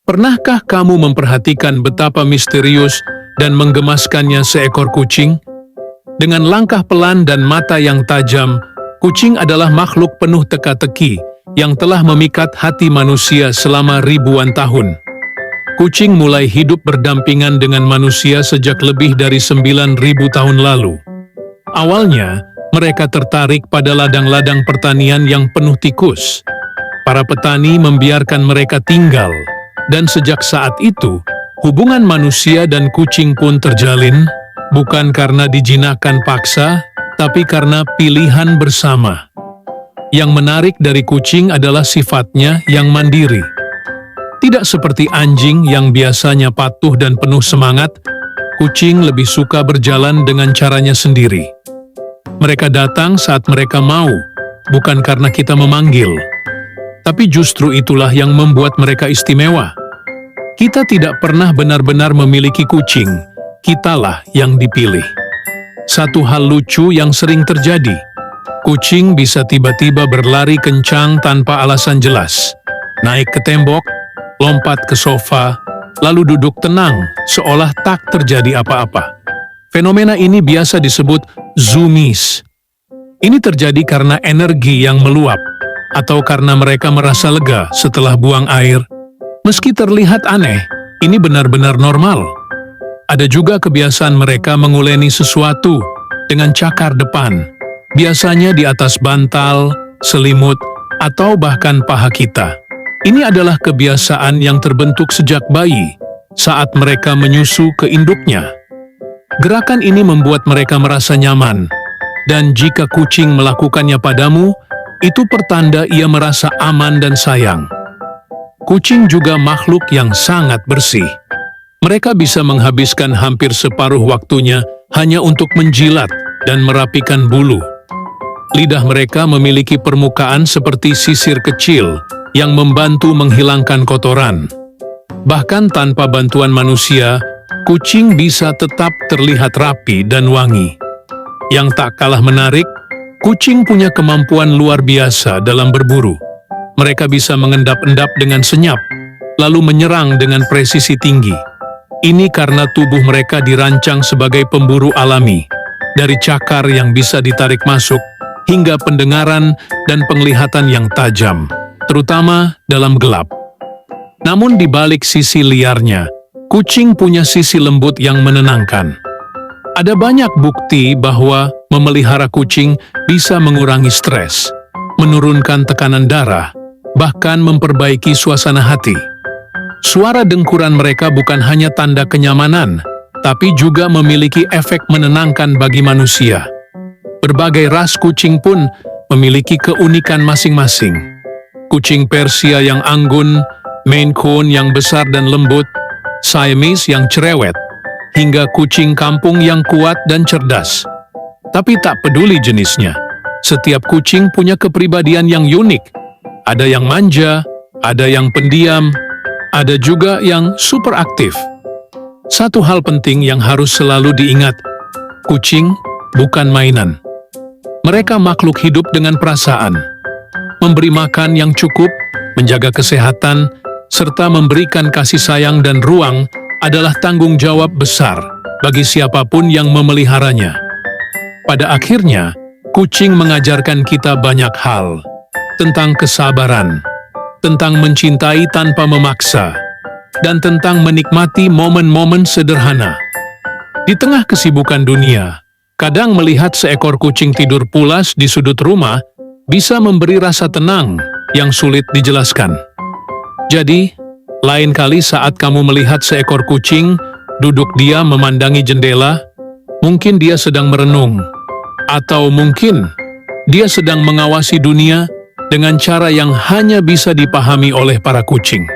Pernahkah kamu memperhatikan betapa misterius dan menggemaskannya seekor kucing? Dengan langkah pelan dan mata yang tajam, kucing adalah makhluk penuh teka-teki yang telah memikat hati manusia selama ribuan tahun. Kucing mulai hidup berdampingan dengan manusia sejak lebih dari 9.000 tahun lalu. Awalnya, mereka tertarik pada ladang-ladang pertanian yang penuh tikus. Para petani membiarkan mereka tinggal, dan sejak saat itu, hubungan manusia dan kucing pun terjalin, bukan karena dijinakkan paksa, tapi karena pilihan bersama. Yang menarik dari kucing adalah sifatnya yang mandiri. Tidak seperti anjing yang biasanya patuh dan penuh semangat, kucing lebih suka berjalan dengan caranya sendiri. Mereka datang saat mereka mau, bukan karena kita memanggil. Tapi justru itulah yang membuat mereka istimewa. Kita tidak pernah benar-benar memiliki kucing, kitalah yang dipilih. Satu hal lucu yang sering terjadi, kucing bisa tiba-tiba berlari kencang tanpa alasan jelas, naik ke tembok, lompat ke sofa, lalu duduk tenang, seolah tak terjadi apa-apa. Fenomena ini biasa disebut zoomies. Ini terjadi karena energi yang meluap, atau karena mereka merasa lega setelah buang air. Meski terlihat aneh, ini benar-benar normal. Ada juga kebiasaan mereka menguleni sesuatu dengan cakar depan, biasanya di atas bantal, selimut, atau bahkan paha kita. Ini adalah kebiasaan yang terbentuk sejak bayi, saat mereka menyusu ke induknya. Gerakan ini membuat mereka merasa nyaman, dan jika kucing melakukannya padamu, itu pertanda ia merasa aman dan sayang. Kucing juga makhluk yang sangat bersih. Mereka bisa menghabiskan hampir separuh waktunya hanya untuk menjilat dan merapikan bulu. Lidah mereka memiliki permukaan seperti sisir kecil yang membantu menghilangkan kotoran. Bahkan tanpa bantuan manusia, kucing bisa tetap terlihat rapi dan wangi. Yang tak kalah menarik, kucing punya kemampuan luar biasa dalam berburu. Mereka bisa mengendap-endap dengan senyap, lalu menyerang dengan presisi tinggi. Ini karena tubuh mereka dirancang sebagai pemburu alami, dari cakar yang bisa ditarik masuk, hingga pendengaran dan penglihatan yang tajam, terutama dalam gelap. Namun di balik sisi liarnya, kucing punya sisi lembut yang menenangkan. Ada banyak bukti bahwa memelihara kucing bisa mengurangi stres, menurunkan tekanan darah, bahkan memperbaiki suasana hati. Suara dengkuran mereka bukan hanya tanda kenyamanan, tapi juga memiliki efek menenangkan bagi manusia. Berbagai ras kucing pun memiliki keunikan masing-masing. Kucing Persia yang anggun, Maine Coon yang besar dan lembut, Siamese yang cerewet, hingga kucing kampung yang kuat dan cerdas. Tapi tak peduli jenisnya, setiap kucing punya kepribadian yang unik. Ada yang manja, ada yang pendiam, ada juga yang super aktif. Satu hal penting yang harus selalu diingat, kucing bukan mainan. Mereka makhluk hidup dengan perasaan. Memberi makan yang cukup, menjaga kesehatan, serta memberikan kasih sayang dan ruang adalah tanggung jawab besar bagi siapapun yang memeliharanya. Pada akhirnya, kucing mengajarkan kita banyak hal, tentang kesabaran, tentang mencintai tanpa memaksa, dan tentang menikmati momen-momen sederhana. Di tengah kesibukan dunia, kadang melihat seekor kucing tidur pulas di sudut rumah bisa memberi rasa tenang yang sulit dijelaskan. Jadi, lain kali saat kamu melihat seekor kucing duduk diam memandangi jendela, mungkin dia sedang merenung, atau mungkin dia sedang mengawasi dunia dengan cara yang hanya bisa dipahami oleh para kucing.